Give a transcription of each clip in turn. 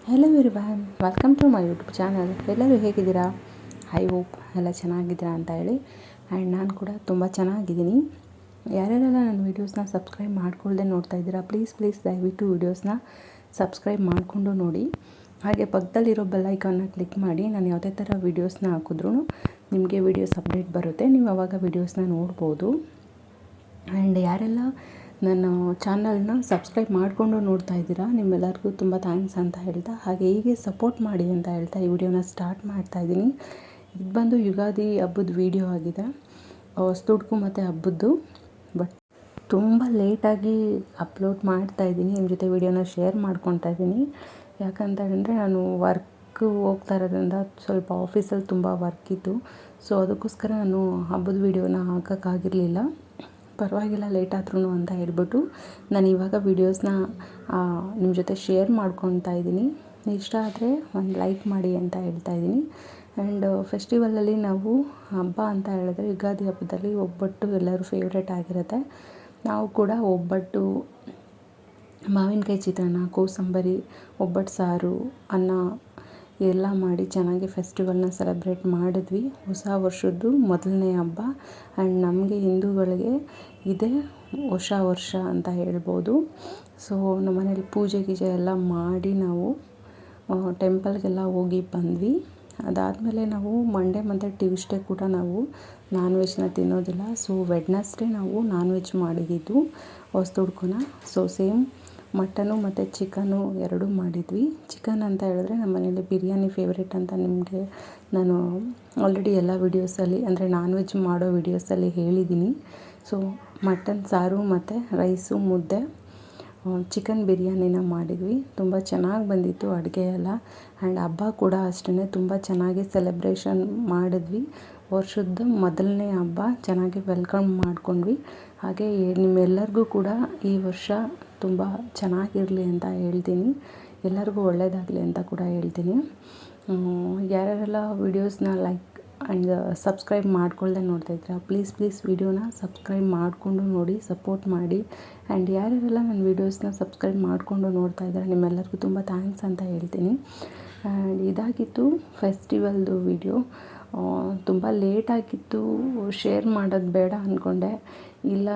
Hello everyone, welcome to my YouTube channel. ಎಲ್ಲರೂ ಹೇಗಿದ್ದೀರಾ? I hope ಎಲ್ಲ ಚೆನ್ನಾಗಿದ್ದೀರಾ ಅಂತ ಹೇಳಿ. ಆ್ಯಂಡ್ ನಾನು ಕೂಡ ತುಂಬ ಚೆನ್ನಾಗಿದ್ದೀನಿ. ಯಾರ್ಯಾರೆಲ್ಲ ನನ್ನ ವೀಡಿಯೋಸ್ನ ಸಬ್ಸ್ಕ್ರೈಬ್ ಮಾಡ್ಕೊಳ್ಳದೆ ನೋಡ್ತಾ ಇದ್ದೀರಾ, ಪ್ಲೀಸ್ ದಯವಿಟ್ಟು ವೀಡಿಯೋಸ್ನ ಸಬ್ಸ್ಕ್ರೈಬ್ ಮಾಡಿಕೊಂಡು ನೋಡಿ. ಹಾಗೆ ಪಕ್ಕದಲ್ಲಿರೋ ಬೆಲ್ ಐಕಾನ್ನ ಕ್ಲಿಕ್ ಮಾಡಿ. ನಾನು ಯಾವುದೇ ಥರ ವೀಡಿಯೋಸ್ನ ಹಾಕಿದ್ರೂ ನಿಮಗೆ ವೀಡಿಯೋಸ್ ಅಪ್ಡೇಟ್ ಬರುತ್ತೆ, ನೀವು ಆವಾಗ ವೀಡಿಯೋಸ್ನ ನೋಡ್ಬೋದು. ಆ್ಯಂಡ್ ಯಾರೆಲ್ಲ ನನ್ನ ಚಾನಲ್ನ ಸಬ್ಸ್ಕ್ರೈಬ್ ಮಾಡಿಕೊಂಡು ನೋಡ್ತಾ ಇದ್ದೀರಾ, ನಿಮ್ಮೆಲ್ಲರಿಗೂ ತುಂಬ ಥ್ಯಾಂಕ್ಸ್ ಅಂತ ಹೇಳ್ತಾ, ಹಾಗೆ ಹೀಗೆ ಸಪೋರ್ಟ್ ಮಾಡಿ ಅಂತ ಹೇಳ್ತಾ ಈ ವಿಡಿಯೋನ ಸ್ಟಾರ್ಟ್ ಮಾಡ್ತಾಯಿದ್ದೀನಿ. ಇದು ಬಂದು ಯುಗಾದಿ ಹಬ್ಬದ ವೀಡಿಯೋ ಆಗಿದೆ, ಹೊಸದುಡ್ಕು ಮತ್ತು ಹಬ್ಬದ್ದು. ಬಟ್ ತುಂಬ ಲೇಟಾಗಿ ಅಪ್ಲೋಡ್ ಮಾಡ್ತಾಯಿದ್ದೀನಿ, ನಿಮ್ಮ ಜೊತೆ ವೀಡಿಯೋನ ಶೇರ್ ಮಾಡ್ಕೊತಾ ಇದ್ದೀನಿ. ಯಾಕಂತ ಹೇಳಿದ್ರೆ ನಾನು ವರ್ಕ್ ಹೋಗ್ತಾ ಇರೋದ್ರಿಂದ ಸ್ವಲ್ಪ ಆಫೀಸಲ್ಲಿ ತುಂಬ ವರ್ಕ್ ಇತ್ತು. ಸೊ ಅದಕ್ಕೋಸ್ಕರ ನಾನು ಹಬ್ಬದ ವೀಡಿಯೋನ ಹಾಕೋಕ್ಕಾಗಿರಲಿಲ್ಲ. ಪರವಾಗಿಲ್ಲ ಲೇಟ್ ಆದ್ರೂ ಅಂತ ಹೇಳ್ಬಿಟ್ಟು ನಾನು ಇವಾಗ ವೀಡಿಯೋಸ್ನ ನಿಮ್ಮ ಜೊತೆ ಶೇರ್ ಮಾಡ್ಕೊತಾ ಇದ್ದೀನಿ. ಇಷ್ಟ ಆದರೆ ಒಂದು ಲೈಕ್ ಮಾಡಿ ಅಂತ ಹೇಳ್ತಾ ಇದ್ದೀನಿ. ಆ್ಯಂಡ್ ಫೆಸ್ಟಿವಲಲ್ಲಿ ನಾವು ಹಬ್ಬ ಅಂತ ಹೇಳಿದ್ರೆ ಯುಗಾದಿ ಹಬ್ಬದಲ್ಲಿ ಒಬ್ಬಟ್ಟು ಎಲ್ಲರೂ ಫೇವ್ರೇಟ್ ಆಗಿರುತ್ತೆ. ನಾವು ಕೂಡ ಒಬ್ಬಟ್ಟು, ಮಾವಿನಕಾಯಿ ಚಿತ್ರಾನ್ನ, ಕೋಸಂಬರಿ, ಒಬ್ಬಟ್ಟು ಸಾರು, ಅನ್ನ ಎಲ್ಲ ಮಾಡಿ ಚೆನ್ನಾಗಿ ಫೆಸ್ಟಿವಲ್ನ ಸೆಲೆಬ್ರೇಟ್ ಮಾಡಿದ್ವಿ. ಹೊಸ ವರ್ಷದ್ದು ಮೊದಲನೇ ಹಬ್ಬ. ಆ್ಯಂಡ್ ನಮಗೆ ಹಿಂದೂಗಳಿಗೆ ಇದೇ ಹೊಸ ವರ್ಷ ಅಂತ ಹೇಳ್ಬೋದು. ಸೊ ನಮ್ಮ ಮನೇಲಿ ಪೂಜೆ ಗೀಜೆ ಎಲ್ಲ ಮಾಡಿ ನಾವು ಟೆಂಪಲ್ಗೆಲ್ಲ ಹೋಗಿ ಬಂದ್ವಿ. ಅದಾದಮೇಲೆ ನಾವು ಮಂಡೇ ಮತ್ತು ಟ್ಯೂಸ್ಡೇ ಕೂಡ ನಾವು ನಾನ್ ವೆಜ್ನ ತಿನ್ನೋದಿಲ್ಲ. ಸೊ ವೆಡ್ನಸ್ಡೇ ನಾವು ನಾನ್ ವೆಜ್ ಮಾಡಿದ್ದು ಹೊಸದುಡ್ಕೋನ. ಸೊ ಸೇಮ್ ಮಟನು ಮತ್ತು ಚಿಕನು ಎರಡೂ ಮಾಡಿದ್ವಿ. ಚಿಕನ್ ಅಂತ ಹೇಳಿದ್ರೆ ನಮ್ಮ ಮನೇಲಿ ಬಿರಿಯಾನಿ ಫೇವ್ರೇಟ್ ಅಂತ ನಿಮಗೆ ನಾನು ಆಲ್ರೆಡಿ ಎಲ್ಲ ವೀಡಿಯೋಸಲ್ಲಿ, ಅಂದರೆ ನಾನ್ ವೆಜ್ ಮಾಡೋ ವೀಡಿಯೋಸಲ್ಲಿ ಹೇಳಿದ್ದೀನಿ. ಸೊ ಮಟನ್ ಸಾರು ಮತ್ತು ರೈಸು, ಮುದ್ದೆ, ಚಿಕನ್ ಬಿರಿಯಾನಿನ ಮಾಡಿದ್ವಿ. ತುಂಬ ಚೆನ್ನಾಗಿ ಬಂದಿತ್ತು ಅಡುಗೆ ಎಲ್ಲ. ಆ್ಯಂಡ್ ಹಬ್ಬ ಕೂಡ ಅಷ್ಟೇ ತುಂಬ ಚೆನ್ನಾಗಿ ಸೆಲೆಬ್ರೇಷನ್ ಮಾಡಿದ್ವಿ. ವರ್ಷದ ಮೊದಲನೇ ಹಬ್ಬ ಚೆನ್ನಾಗಿ ವೆಲ್ಕಮ್ ಮಾಡ್ಕೊಂಡ್ವಿ. ಹಾಗೆ ನಿಮ್ಮೆಲ್ಲರಿಗೂ ಕೂಡ ಈ ವರ್ಷ ತುಂಬ ಚೆನ್ನಾಗಿರಲಿ ಅಂತ ಹೇಳ್ತೀನಿ, ಎಲ್ಲರಿಗೂ ಒಳ್ಳೆಯದಾಗಲಿ ಅಂತ ಕೂಡ ಹೇಳ್ತೀನಿ. ಯಾರ್ಯಾರೆಲ್ಲ ವೀಡಿಯೋಸ್ನ ಲೈಕ್ ಆ್ಯಂಡ್ ಸಬ್ಸ್ಕ್ರೈಬ್ ಮಾಡ್ಕೊಳ್ಳದೆ ನೋಡ್ತಾ ಇದ್ದೀರಾ, ಪ್ಲೀಸ್ ವೀಡಿಯೋನ ಸಬ್ಸ್ಕ್ರೈಬ್ ಮಾಡಿಕೊಂಡು ನೋಡಿ, ಸಪೋರ್ಟ್ ಮಾಡಿ. ಆ್ಯಂಡ್ ಯಾರ್ಯಾರೆಲ್ಲ ನನ್ನ ವೀಡಿಯೋಸ್ನ ಸಬ್ಸ್ಕ್ರೈಬ್ ಮಾಡಿಕೊಂಡು ನೋಡ್ತಾ ಇದ್ದಾರೆ, ನಿಮ್ಮೆಲ್ಲರಿಗೂ ತುಂಬ ಥ್ಯಾಂಕ್ಸ್ ಅಂತ ಹೇಳ್ತೀನಿ. ಆ್ಯಂಡ್ ಇದಾಗಿತ್ತು ಫೆಸ್ಟಿವಲ್ದು ವೀಡಿಯೋ. ತುಂಬ ಲೇಟಾಗಿತ್ತು, ಶೇರ್ ಮಾಡೋದು ಬೇಡ ಅಂದ್ಕೊಂಡೆ. ಇಲ್ಲ,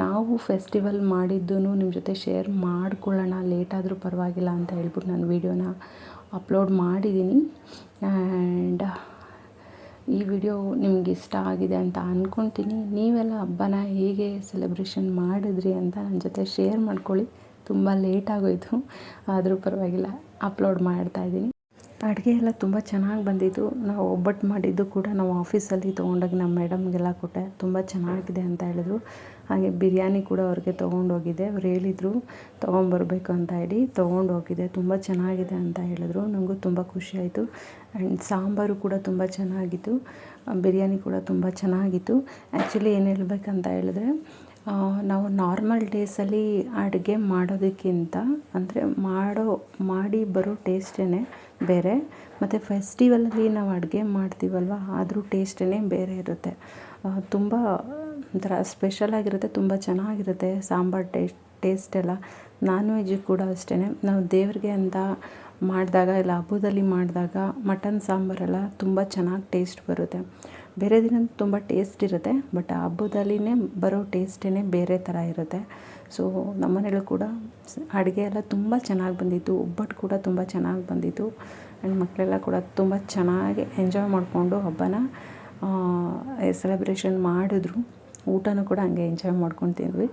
ನಾವು ಫೆಸ್ಟಿವಲ್ ಮಾಡಿದ್ದೂ ನಿಮ್ಮ ಜೊತೆ ಶೇರ್ ಮಾಡ್ಕೊಳ್ಳೋಣ, ಲೇಟಾದರೂ ಪರವಾಗಿಲ್ಲ ಅಂತ ಹೇಳ್ಬಿಟ್ಟು ನಾನು ವೀಡಿಯೋನ ಅಪ್ಲೋಡ್ ಮಾಡಿದ್ದೀನಿ. ಆ್ಯಂಡ್ ಈ ವಿಡಿಯೋ ನಿಮ್ಗೆ ಇಷ್ಟ ಆಗಿದೆ ಅಂತ ಅಂದ್ಕೊತೀನಿ. ನೀವೆಲ್ಲ ಹಬ್ಬನ ಹೇಗೆ ಸೆಲೆಬ್ರೇಷನ್ ಮಾಡಿದ್ರಿ ಅಂತ ನನ್ನ ಜೊತೆ ಶೇರ್ ಮಾಡ್ಕೊಳ್ಳಿ. ತುಂಬ ಲೇಟಾಗೋಯಿತು, ಆದರೂ ಪರವಾಗಿಲ್ಲ ಅಪ್ಲೋಡ್ ಮಾಡ್ತಾಯಿದ್ದೀನಿ. ಅಡುಗೆ ಎಲ್ಲ ತುಂಬ ಚೆನ್ನಾಗಿ ಬಂದಿತ್ತು. ನಾವು ಒಬ್ಬಟ್ಟು ಮಾಡಿದ್ದು ಕೂಡ ನಾವು ಆಫೀಸಲ್ಲಿ ತೊಗೊಂಡೋಗಿ ನಮ್ಮ ಮೇಡಮ್ಗೆಲ್ಲ ಕೊಟ್ಟೆ, ತುಂಬ ಚೆನ್ನಾಗಿದೆ ಅಂತ ಹೇಳಿದ್ರು. ಹಾಗೆ ಬಿರಿಯಾನಿ ಕೂಡ ಅವ್ರಿಗೆ ತೊಗೊಂಡೋಗಿದ್ದೆ, ಅವ್ರು ಹೇಳಿದರು ತೊಗೊಂಬರ್ಬೇಕು ಅಂತ ಹೇಳಿ ತೊಗೊಂಡೋಗಿದ್ದೆ. ತುಂಬ ಚೆನ್ನಾಗಿದೆ ಅಂತ ಹೇಳಿದ್ರು, ನನಗೂ ತುಂಬ ಖುಷಿಯಾಯಿತು. ಆ್ಯಂಡ್ ಸಾಂಬಾರು ಕೂಡ ತುಂಬ ಚೆನ್ನಾಗಿತ್ತು, ಬಿರಿಯಾನಿ ಕೂಡ ತುಂಬ ಚೆನ್ನಾಗಿತ್ತು. ಆ್ಯಕ್ಚುಲಿ ಏನು ಹೇಳ್ಬೇಕಂತ ಹೇಳಿದ್ರೆ, ನಾವು ನಾರ್ಮಲ್ ಡೇಸಲ್ಲಿ ಅಡುಗೆ ಮಾಡೋದಕ್ಕಿಂತ, ಅಂದರೆ ಮಾಡಿ ಬರೋ ಟೇಸ್ಟೇ ಬೇರೆ, ಮತ್ತು ಫೆಸ್ಟಿವಲಲ್ಲಿ ನಾವು ಅಡುಗೆ ಮಾಡ್ತೀವಲ್ವ, ಆದರೂ ಟೇಸ್ಟೇ ಬೇರೆ ಇರುತ್ತೆ. ತುಂಬ ಒಂಥರ ಸ್ಪೆಷಲಾಗಿರುತ್ತೆ, ತುಂಬ ಚೆನ್ನಾಗಿರುತ್ತೆ ಸಾಂಬಾರು ಟೇಸ್ಟ್ ಎಲ್ಲ. ನಾನ್ ವೆಜ್ ಕೂಡ ಅಷ್ಟೇ, ನಾವು ದೇವ್ರಿಗೆ ಅಂತ ಮಾಡಿದಾಗ ಇಲ್ಲ ಹಬ್ಬದಲ್ಲಿ ಮಾಡಿದಾಗ ಮಟನ್ ಸಾಂಬಾರೆಲ್ಲ ತುಂಬ ಚೆನ್ನಾಗಿ ಟೇಸ್ಟ್ ಬರುತ್ತೆ. ಬೇರೆ ದಿನ ತುಂಬ ಟೇಸ್ಟ್ ಇರುತ್ತೆ, ಬಟ್ ಹಬ್ಬದಲ್ಲಿನೇ ಬರೋ ಟೇಸ್ಟೇ ಬೇರೆ ಥರ ಇರುತ್ತೆ. ಸೊ ನಮ್ಮನೇಲೂ ಕೂಡ ಅಡುಗೆ ಎಲ್ಲ ತುಂಬ ಚೆನ್ನಾಗಿ ಬಂದಿತ್ತು, ಒಬ್ಬಟ್ಟು ಕೂಡ ತುಂಬ ಚೆನ್ನಾಗಿ ಬಂದಿತ್ತು. ಆ್ಯಂಡ್ ಮಕ್ಕಳೆಲ್ಲ ಕೂಡ ತುಂಬ ಚೆನ್ನಾಗಿ ಎಂಜಾಯ್ ಮಾಡಿಕೊಂಡು ಹಬ್ಬನ ಸೆಲೆಬ್ರೇಷನ್ ಮಾಡಿದ್ರು. ಊಟನೂ ಕೂಡ ಹಂಗೆ ಎಂಜಾಯ್ ಮಾಡ್ಕೊಂಡು ತಿಂದ್ವಿ.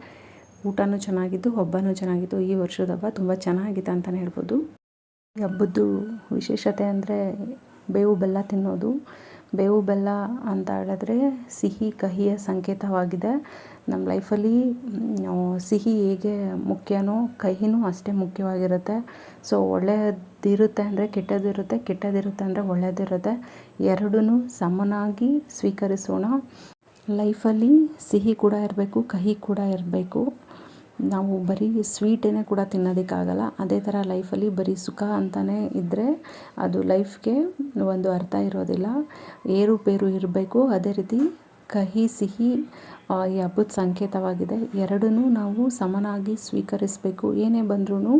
ಊಟನೂ ಚೆನ್ನಾಗಿದ್ದು, ಹಬ್ಬನೂ ಚೆನ್ನಾಗಿತ್ತು. ಈ ವರ್ಷದ ಹಬ್ಬ ತುಂಬ ಚೆನ್ನಾಗಿತ್ತು ಅಂತಲೇ ಹೇಳ್ಬೋದು. ಈ ಹಬ್ಬದ್ದು ವಿಶೇಷತೆ ಅಂದರೆ ಬೇವು ಬೆಲ್ಲ ತಿನ್ನೋದು. ಬೇವು ಬೆಲ್ಲ ಅಂತ ಹೇಳಿದ್ರೆ ಸಿಹಿ ಕಹಿಯ ಸಂಕೇತವಾಗಿದೆ. ನಮ್ಮ ಲೈಫಲ್ಲಿ ಸಿಹಿ ಹೇಗೆ ಮುಖ್ಯನೋ ಕಹಿನೂ ಅಷ್ಟೇ ಮುಖ್ಯವಾಗಿರುತ್ತೆ. ಸೊ ಒಳ್ಳೆಯದಿರುತ್ತೆ ಅಂದರೆ ಕೆಟ್ಟದಿರುತ್ತೆ, ಕೆಟ್ಟದಿರುತ್ತೆ ಅಂದರೆ ಒಳ್ಳೆಯದಿರುತ್ತೆ. ಎರಡೂ ಸಮನಾಗಿ ಸ್ವೀಕರಿಸೋಣ. ಲೈಫಲ್ಲಿ ಸಿಹಿ ಕೂಡ ಇರಬೇಕು, ಕಹಿ ಕೂಡ ಇರಬೇಕು. ನಾವು ಬರೀ ಸ್ವೀಟೇ ಕೂಡ ತಿನ್ನೋದಕ್ಕಾಗಲ್ಲ. ಅದೇ ಥರ ಲೈಫಲ್ಲಿ ಬರೀ ಸುಖ ಅಂತಲೇ ಇದ್ದರೆ ಅದು ಲೈಫ್ಗೆ ಒಂದು ಅರ್ಥ ಇರೋದಿಲ್ಲ. ಏರುಪೇರು ಇರಬೇಕು, ಅದೇ ರೀತಿ ಕಹಿ ಸಿಹಿ ಈ ಹಬ್ಬದ ಸಂಕೇತವಾಗಿದೆ. ಎರಡನ್ನೂ ನಾವು ಸಮನಾಗಿ ಸ್ವೀಕರಿಸಬೇಕು. ಏನೇ ಬಂದ್ರೂ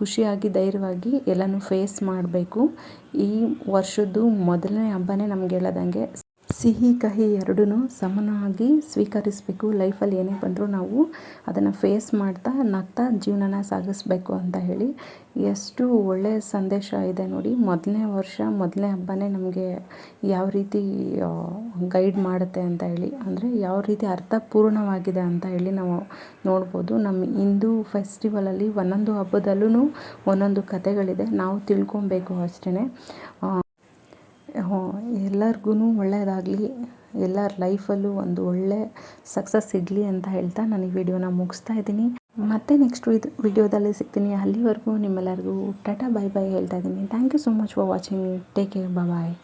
ಖುಷಿಯಾಗಿ ಧೈರ್ಯವಾಗಿ ಎಲ್ಲನೂ ಫೇಸ್ ಮಾಡಬೇಕು. ಈ ವರ್ಷದ್ದು ಮೊದಲನೇ ಹಬ್ಬನೇ ನಮ್ಗೆ ಹೇಳೋದಂಗೆ ಸಿಹಿ ಕಹಿ ಎರಡನ್ನೂ ಸಮನಾಗಿ ಸ್ವೀಕರಿಸಬೇಕು. ಲೈಫಲ್ಲಿ ಏನೇ ಬಂದರೂ ನಾವು ಅದನ್ನು ಫೇಸ್ ಮಾಡ್ತಾ ನಗ್ತಾ ಜೀವನನ ಸಾಗಿಸ್ಬೇಕು ಅಂತ ಹೇಳಿ ಎಷ್ಟು ಒಳ್ಳೆಯ ಸಂದೇಶ ಇದೆ ನೋಡಿ. ಮೊದಲನೇ ವರ್ಷ ಮೊದಲನೇ ಹಬ್ಬನೇ ನಮಗೆ ಯಾವ ರೀತಿ ಗೈಡ್ ಮಾಡುತ್ತೆ ಅಂತ ಹೇಳಿ, ಅಂದರೆ ಯಾವ ರೀತಿ ಅರ್ಥಪೂರ್ಣವಾಗಿದೆ ಅಂತ ಹೇಳಿ ನಾವು ನೋಡ್ಬೋದು. ನಮ್ಮ ಹಿಂದೂ ಫೆಸ್ಟಿವಲಲ್ಲಿ ಒಂದೊಂದು ಹಬ್ಬದಲ್ಲೂ ಒಂದೊಂದು ಕಥೆಗಳಿದೆ, ನಾವು ತಿಳ್ಕೊಬೇಕು ಅಷ್ಟೇ. ಎಲ್ಲರಿಗೂ ಒಳ್ಳೆಯದಾಗಲಿ, ಎಲ್ಲರ ಲೈಫಲ್ಲೂ ಒಂದು ಒಳ್ಳೆ ಸಕ್ಸಸ್ ಸಿಗಲಿ ಅಂತ ಹೇಳ್ತಾ ನಾನು ಈ ವಿಡಿಯೋನ ಮುಗಿಸ್ತಾ ಇದ್ದೀನಿ. ಮತ್ತೆ ನೆಕ್ಸ್ಟ್ ವಿಡಿಯೋದಲ್ಲಿ ಸಿಗ್ತೀನಿ. ಅಲ್ಲಿವರೆಗೂ ನಿಮ್ಮೆಲ್ಲರಿಗೂ ಟಾಟಾ ಬೈ ಬೈ ಹೇಳ್ತಾ ಇದ್ದೀನಿ. Thank you so much for watching. Take care. Bye.